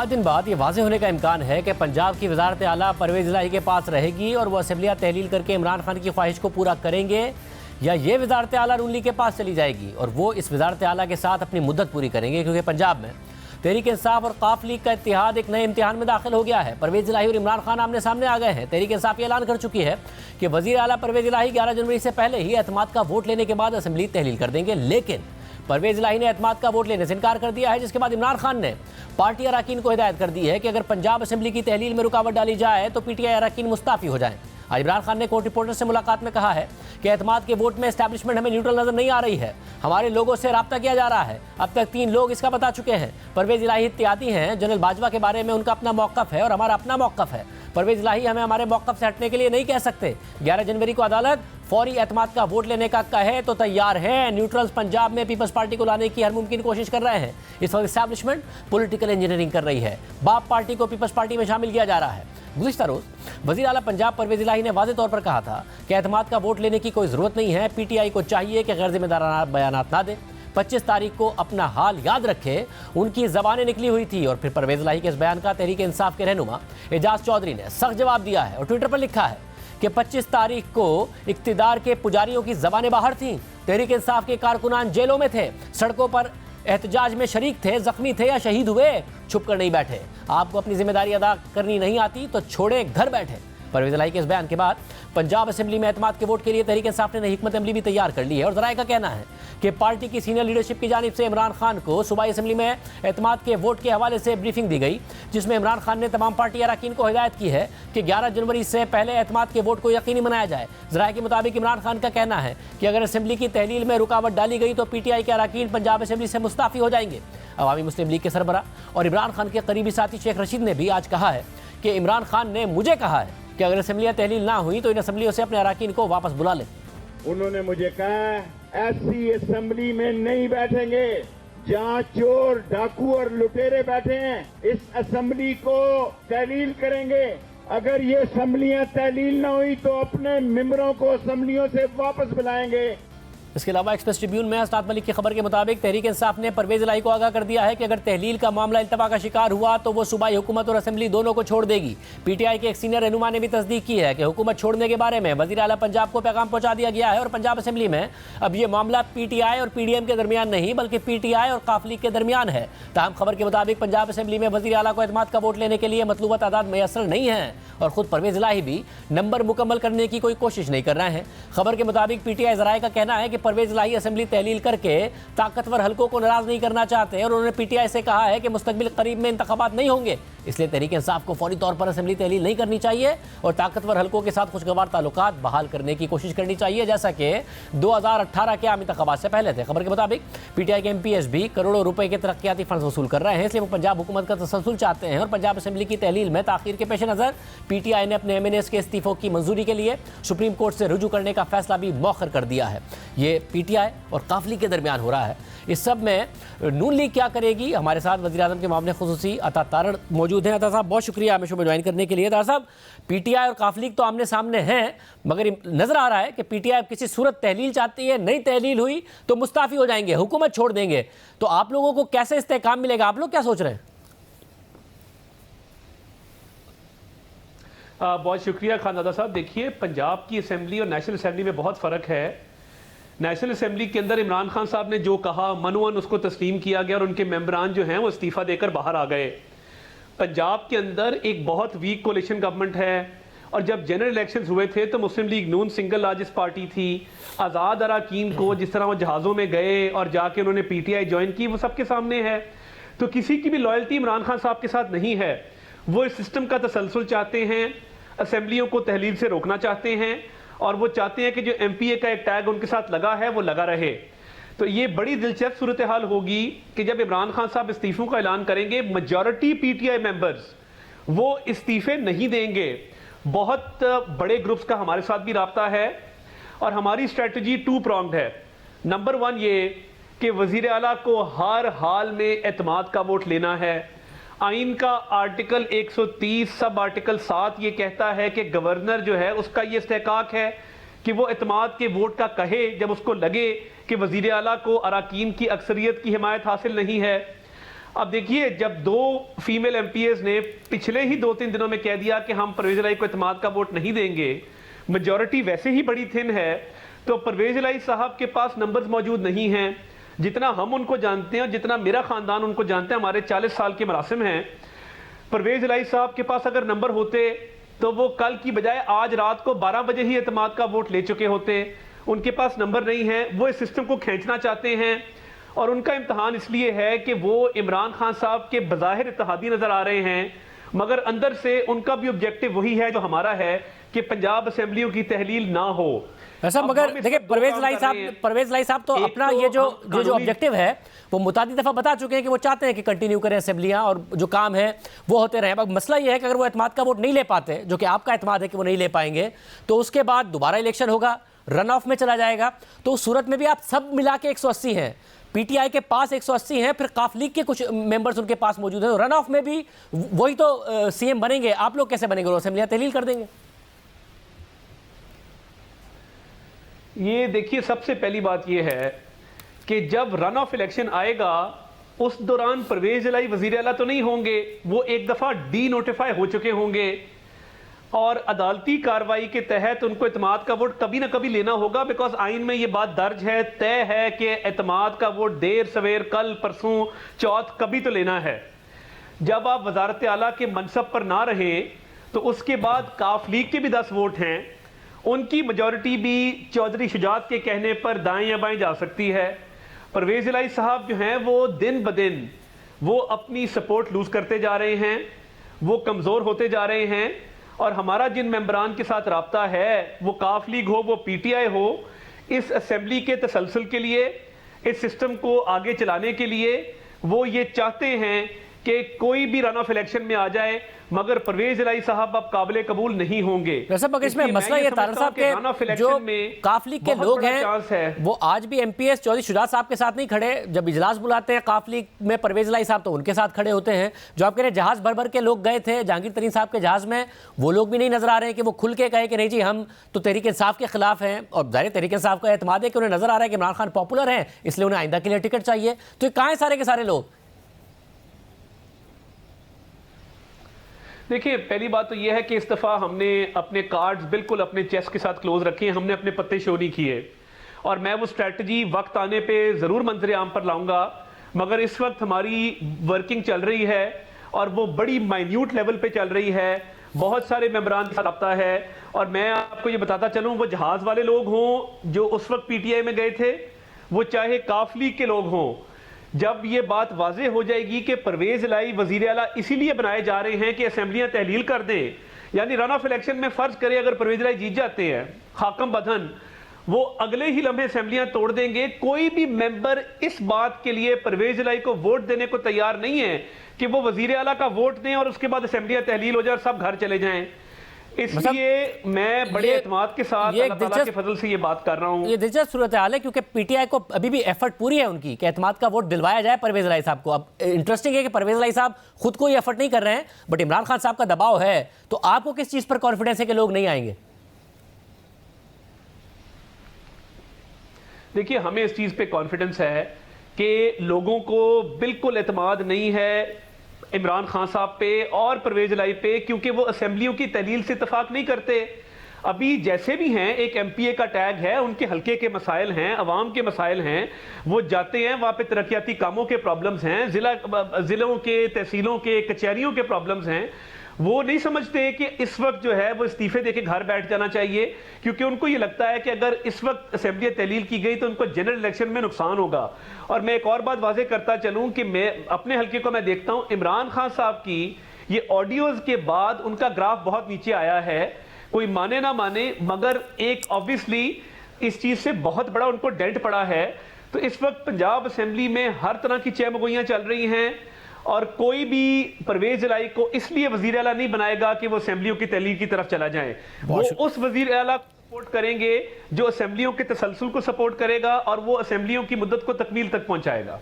5 दिन बाद ये वाज़ेह होने का इम्कान है कि पंजाब की वज़ारत आला परवेज़ इलाही के पास रहेगी और वो असम्बलियाँ तहलील करके इमरान खान की ख्वाहिश को पूरा करेंगे, या ये वज़ारत आला नून लीग के पास चली जाएगी और वो इस वज़ारत आला के साथ अपनी मुद्दत पूरी करेंगे। क्योंकि पंजाब में तहरीक इंसाफ और काफ लीग का इत्तेहाद एक नए इम्तिहान में दाखिल हो गया है। परवेज़ इलाही और इमरान खान आमने सामने आ गए हैं। तहरीक इंसाफ ये ऐलान कर चुकी है कि वज़ीर आला परवेज़ इलाही 11 जनवरी से पहले ही एतमाद का वोट लेने के बाद असम्बली तहलील कर देंगे। लेकिन परवेज़ इलाही ने एतमाद का वोट लेने से इनकार कर दिया है, जिसके बाद इमरान खान ने पार्टी अरकान को हिदायत कर दी है कि अगर पंजाब असम्बली की तहलील में रुकावट डाली जाए तो PTI अरकान मुस्ताफ़ी हो जाएं। आज इमरान खान ने कोर्ट रिपोर्टर से मुलाकात में कहा है कि एतमाद के वोट में एस्टैब्लिशमेंट हमें न्यूट्रल नजर नहीं आ रही है, हमारे लोगों से रब्ता किया जा रहा है। अब तक 3 लोग इसका बता चुके हैं। परवेज़ इलाही इत्तेहादी हैं, जनरल बाजवा के बारे में उनका अपना मौक़िफ़ है और हमारा अपना मौक़िफ़ है। परवेज़ इलाही हमें हमारे मौक़िफ़ से हटने के लिए नहीं कह सकते। 11 जनवरी को अदालत फौरी एतमाद का वोट लेने का कहे तो तैयार हैं। न्यूट्रल्स पंजाब में पीपल्स पार्टी को लाने की हर मुमकिन कोशिश कर रहे हैं। इस वक्त एस्टैब्लिशमेंट पॉलिटिकल इंजीनियरिंग कर रही है। बाप पार्टी को पीपल्स पार्टी में शामिल किया जा रहा है। गुज़िश्ता रोज़ वज़ीर आला पंजाब परवेज़ इलाही ने वाज़ेह तौर पर कहा था कि एतमाद का वोट लेने की कोई ज़रूरत नहीं है। PTI को चाहिए कि गैर ज़िम्मेदाराना बयानात ना दे। 25 तारीख को अपना हाल याद रखे, उनकी ज़बानें निकली हुई थी। और फिर परवेज़ इलाही के इस बयान का तहरीक इंसाफ के रहनुमा एजाज चौधरी ने सख्त जवाब दिया है और ट्विटर पर लिखा है कि 25 तारीख को इक़्तिदार के पुजारियों की ज़बानें बाहर थीं, तहरीक इंसाफ के कारकुनान जेलों में थे, सड़कों पर एहतजाज में शरीक थे, जख्मी थे या शहीद हुए, छुप कर नहीं बैठे। आपको अपनी जिम्मेदारी अदा करनी नहीं आती तो छोड़े घर बैठे। परवेज़ इलाही के इस बयान के बाद पंजाब असेंबली में एतमाद के वोट के लिए तहरीक इंसाफ ने हिकमत अमली भी तैयार कर ली है। और ज़राए का कहना है कि पार्टी की सीनियर लीडरशिप की जानिब से इमरान खान को सूबाई असेंबली में एतमाद के वोट के हवाले से ब्रीफिंग दी गई, जिसमें इमरान खान ने तमाम पार्टी अरकान को हिदायत की है कि 11 जनवरी से पहले एतमाद के वोट को यकीनी बनाया जाए। ज़राए के मुताबिक इमरान खान का कहना है कि अगर असेंबली की तहलील में रुकावट डाली गई तो PTI के अरकान पंजाब असेंबली से मुस्ताफ़ी हो जाएंगे। अवामी मुस्लिम लीग के सरबरा और इमरान खान के करीबी साथी शेख रशीद ने भी आज कहा है कि इमरान खान ने मुझे कहा है कि अगर असेंबलियाँ तहलील ना हुई तो इन असेंबलियों से अपने अरकान को वापस बुला लें। उन्होंने मुझे कहा ऐसी असेंबली में नहीं बैठेंगे जहां चोर, डाकू और लुटेरे बैठे हैं। इस असेंबली को तहलील करेंगे। अगर ये असेंबलियां तहलील ना हुई तो अपने मेंबरों को असेंबलियों से वापस बुलाएंगे। इसके अलावा एक्सप्रेस ट्रिब्यून में अस्ताद मलिक की खबर के मुताबिक तहरीक इंसाफ ने परवेज़ इलाही को आगाह कर दिया है कि अगर तहलील का मामला इल्तवा का शिकार हुआ तो वो सूबाई हुकूमत और असेंबली दोनों को छोड़ देगी। PTI के एक सीनियर रहनुमा ने भी तस्दीक की है कि हुकूमत छोड़ने के बारे में वज़ीर आला पंजाब को पैगाम पहुंचा दिया गया है और पंजाब असेंबली में अब ये मामला PTI और PDM के दरमियान नहीं बल्कि PTI और काफ लीग के दरमियान है। ताहम खबर के मुताबिक पंजाब असेंबली में वज़ीर आला को एतमाद का वोट लेने के लिए मतलूबा तादाद मैसर नहीं है और खुद परवेज़ इलाही भी नंबर मुकम्मल करने की कोई कोशिश नहीं कर रहे हैं। खबर के मुताबिक PTI ज़राए का कहना है कि परवेज़ इलाही असेंबली तहलील करके ताकतवर हलकों को नाराज नहीं करना चाहते और उन्होंने PTI से कहा है कि मुस्तकबिल करीब में इंतखाबात नहीं होंगे, इसलिए तहरीक इंसाफ को फौरी तौर पर असेंबली तहलील नहीं करनी चाहिए और ताकतवर हलकों के साथ खुशगवार ताल्लुकात बहाल करने की कोशिश करनी चाहिए, जैसा कि 2018 के आम इंतखाबात से पहले थे। खबर के मुताबिक PTI के MPs भी करोड़ों रुपए के तरक्याती फंड वसूल कर रहे हैं, इसलिए वो पंजाब हुकूमत का तसलसल चाहते हैं और पंजाब असेंबली की तहलील में ताखीर के पेश नज़र PTI ने अपने MNAs के इस्तीफों की मंजूरी के लिए सुप्रीम कोर्ट से रुजू करने का फैसला भी मौखर कर दिया है। ये PTI और काफ लीग के दरमियान हो रहा है। इस सब में नून लीग क्या करेगी? हमारे साथ वज़ीर आज़म के मामले खुसूसी अता तारड़ मौजूद हैं। अता साहब बहुत शुक्रिया हमें शो में ज्वाइन करने के लिए। अता साहब, PTI और काफ लीग तो आमने सामने हैं, मगर नजर आ रहा है कि PTI किसी सूरत तहलील चाहती है, नहीं तहलील हुई तो मुस्ताफ़ी हो जाएंगे, हुकूमत छोड़ देंगे। तो आप लोगों को कैसे इस्तेहकाम मिलेगा? आप लोग क्या सोच रहे हैं? बहुत शुक्रिया खानदादा साहब। देखिए, पंजाब की असेंबली और नेशनल असेंबली में बहुत फ़र्क है। नेशनल असेंबली के अंदर इमरान खान साहब ने जो कहा मनूअन उसको तस्लीम किया गया और उनके मेंबरान जो हैं वो इस्तीफ़ा देकर बाहर आ गए। पंजाब के अंदर एक बहुत वीक कोलिशन गवर्नमेंट है और जब जनरल इलेक्शंस हुए थे तो मुस्लिम लीग नून सिंगल लार्जेस्ट पार्टी थी। आज़ाद अरकान को जिस तरह वो जहाज़ों में गए और जाके उन्होंने PTI ज्वाइन की, वो सबके सामने है। तो किसी की भी लॉयल्टी इमरान खान साहब के साथ नहीं है। वो इस सिस्टम का तसलसल चाहते हैं, असेंबलियों को तहलील से रोकना चाहते हैं और वो चाहते हैं कि जो MPA का एक टैग उनके साथ लगा है वो लगा रहे। तो ये बड़ी दिलचस्प सूरत हाल होगी कि जब इमरान खान साहब इस्तीफों का ऐलान करेंगे, मेजॉरिटी PTI मेंबर्स वो इस्तीफे नहीं देंगे। बहुत बड़े ग्रुप्स का हमारे साथ भी राब्ता है और हमारी स्ट्रेटजी 2 pronged है। नंबर 1 ये कि वज़ीर आला को हर हाल में एतमाद का वोट लेना है। आइन का आर्टिकल 130 सब आर्टिकल 7 ये कहता है कि गवर्नर जो है उसका ये इस्तेहकाक है कि वो एतमाद के वोट का कहे जब उसको लगे कि वज़ीर आला को अरकान की अक्सरियत की हिमायत हासिल नहीं है। अब देखिए, जब 2 फीमेल एमपीएस ने पिछले ही 2-3 दिनों में कह दिया कि हम परवेज इलाही को इत्मीनान का वोट नहीं देंगे, मेजॉरिटी वैसे ही बड़ी थिन है, तो परवेज इलाही साहब के पास नंबर्स मौजूद नहीं हैं। जितना हम उनको जानते हैं और जितना मेरा खानदान उनको जानते हैं, हमारे 40 साल के मरासिम हैं, परवेज इलाही साहब के पास अगर नंबर होते तो वो कल की बजाय आज रात को 12 बजे ही इत्मीनान का वोट ले चुके होते। उनके पास नंबर नहीं है, वो इस सिस्टम को खींचना चाहते हैं और उनका इम्तहान इसलिए है कि वो इमरान खान साहब के बज़ाहिर इत्तेहादी नजर आ रहे हैं, मगर अंदर से उनका भी ऑब्जेक्टिव वही है जो हमारा है कि पंजाब असेंबलियों की तहलील ना हो। ऐसा मगर देखिए परवेज इलाही साहब तो अपना ये जो ऑब्जेक्टिव है वो मुतादी दफा बता चुके हैं कि वो चाहते हैं कि कंटिन्यू करें असेंबलियां और जो काम है वो होते रहे। अब मसला ये है कि अगर वो एतमाद का वोट नहीं ले पाते, जो कि आपका एतमाद है कि वो नहीं ले पाएंगे, तो उसके बाद दोबारा इलेक्शन होगा, रन ऑफ में चला जाएगा। तो उस सूरत में भी आप सब मिला के 180 हैं, पीटीआई के पास 180 हैं, फिर काफ लीग के कुछ मेंबर्स उनके पास मौजूद हैं, रन ऑफ में भी वही तो सीएम बनेंगे। आप लोग कैसे बनेंगे? असेंबलियां तहलील कर देंगे? ये देखिए, सबसे पहली बात ये है कि जब रन ऑफ इलेक्शन आएगा उस दौरान परवेज इलाही वजीर आला तो नहीं होंगे, वो एक दफा डी नोटिफाई हो चुके होंगे और अदालती कार्रवाई के तहत उनको इत्मीनान का वोट कभी ना कभी लेना होगा। बिकॉज आइन में ये बात दर्ज है, तय है कि इत्मीनान का वोट देर सवेर, कल परसों चौथ कभी तो लेना है। जब आप वजारत आला के मनसब पर ना रहे तो उसके बाद काफ लीग के भी 10 वोट हैं, उनकी मेजॉरिटी भी चौधरी शुजात के कहने पर दाएं या बाएं जा सकती है। परवेज इलाही साहब जो हैं वो दिन ब दिन वो अपनी सपोर्ट लूज करते जा रहे हैं, वो कमज़ोर होते जा रहे हैं और हमारा जिन मेंबरान के साथ राब्ता है, वो काफ लीग हो, वो पीटीआई हो, इस असेंबली के तसलसल के लिए, इस सिस्टम को आगे चलाने के लिए वो ये चाहते हैं कि कोई भी रन ऑफ इलेक्शन में आ जाए, मगर परवेज इलाही साहब अब काबिल कबूल नहीं होंगे। मगर इसमें मसला ये तारड़ साहब के जो काफ लीग के लोग हैं वो आज भी एमपीएस चौधरी शुजात साहब के साथ नहीं खड़े। जब इजलास बुलाते हैं काफ लीग में परवेज इलाही साहब तो उनके साथ खड़े होते हैं। जो आप कह रहे हैं जहाज भर भर के लोग गए थे जहांगीर तरीन साहब के जहाज में, वो लोग भी नहीं नजर आ रहे हैं कि वो खुल के कहे कि नहीं जी हम तो तहरीक इंसाफ के खिलाफ हैं। और ज़ाहिर तहरीक इंसाफ का एतमाद है कि उन्हें नजर आ रहा है कि इमरान खान पॉपुलर हैं, इसलिए उन्हें आइंदा के लिए टिकट चाहिए। तो कहाँ हैं सारे के सारे लोग? देखिए, पहली बात तो यह है कि इस दफ़ा हमने अपने कार्ड्स बिल्कुल अपने चेस्ट के साथ क्लोज रखे हैं, हमने अपने पत्ते शो नहीं किए और मैं वो स्ट्रैटेजी वक्त आने पे ज़रूर मंजर-ए-आम पर लाऊंगा। मगर इस वक्त हमारी वर्किंग चल रही है और वो बड़ी माइन्यूट लेवल पे चल रही है, बहुत सारे मेंबरान के साथ रब्ता है। और मैं आपको ये बताता चलूँ, वो जहाज़ वाले लोग हों जो उस वक्त पीटीआई में गए थे, वो चाहे काफ लीग के लोग हों, जब ये बात वाजे हो जाएगी कि परवेज इलाही वजीर आला इसीलिए बनाए जा रहे हैं कि असेंबलियां तहलील कर दें, यानी रन ऑफ इलेक्शन में फर्ज करें अगर परवेज इलाही जीत जाते हैं हाकम बदन, वो अगले ही लम्हे असेंबलियां तोड़ देंगे। कोई भी मेंबर इस बात के लिए परवेज इलाही को वोट देने को तैयार नहीं है कि वो वजीर आला का वोट दें और उसके बाद असेंबलियां तहलील हो जाए और सब घर चले जाएं। इसलिए मैं बड़े एतमाद के साथ अल्लाह ताला के फजल से ये बात कर रहा हूँ। ये दिलचस्प सूरत हाल है क्योंकि पीटीआई को अभी भी एफर्ट पूरी है उनकी कि एतमाद का वोट दिलवाया जाए परवेज इलाही साहब को। अब इंटरेस्टिंग है कि परवेज इलाही साहब खुद को ये एफर्ट नहीं कर रहे हैं, बट इमरान खान साहब का दबाव है। तो आपको किस चीज पर कॉन्फिडेंस है कि लोग नहीं आएंगे? देखिए, हमें इस चीज पे कॉन्फिडेंस है कि लोगों को बिल्कुल एतमाद नहीं है इमरान खान साहब पे और परवेज इलाही पे, क्योंकि वो असेंबलियों की तहलील से इत्तफाक नहीं करते। अभी जैसे भी हैं, एक एमपीए का टैग है, उनके हल्के के मसाइल हैं, अवाम के मसाइल हैं, वो जाते हैं वहाँ पे तरक्याती कामों के प्रॉब्लम्स हैं, जिलों के, तहसीलों के, कचहरियों के प्रॉब्लम्स हैं। वो नहीं समझते कि इस वक्त जो है वो इस्तीफे देके घर बैठ जाना चाहिए, क्योंकि उनको ये लगता है कि अगर इस वक्त असेंबली तहलील की गई तो उनको जनरल इलेक्शन में नुकसान होगा। और मैं एक और बात वाजे करता चलूं कि मैं अपने हल्के को मैं देखता हूं, इमरान खान साहब की ये ऑडियोज के बाद उनका ग्राफ बहुत नीचे आया है, कोई माने ना माने, मगर एक ऑब्वियसली इस चीज से बहुत बड़ा उनको डेंट पड़ा है। तो इस वक्त पंजाब असेंबली में हर तरह की चहमगोइयां चल रही हैं और कोई भी परवेज इलाही को इसलिए वजीर आला नहीं बनाएगा कि वो असेंबलियों की तहलील की तरफ चला जाए। वो उस वजीर आला को सपोर्ट करेंगे जो असेंबलियों के तसलसल को सपोर्ट करेगा और वो असेंबलियों की मुद्दत को तकमील तक पहुंचाएगा।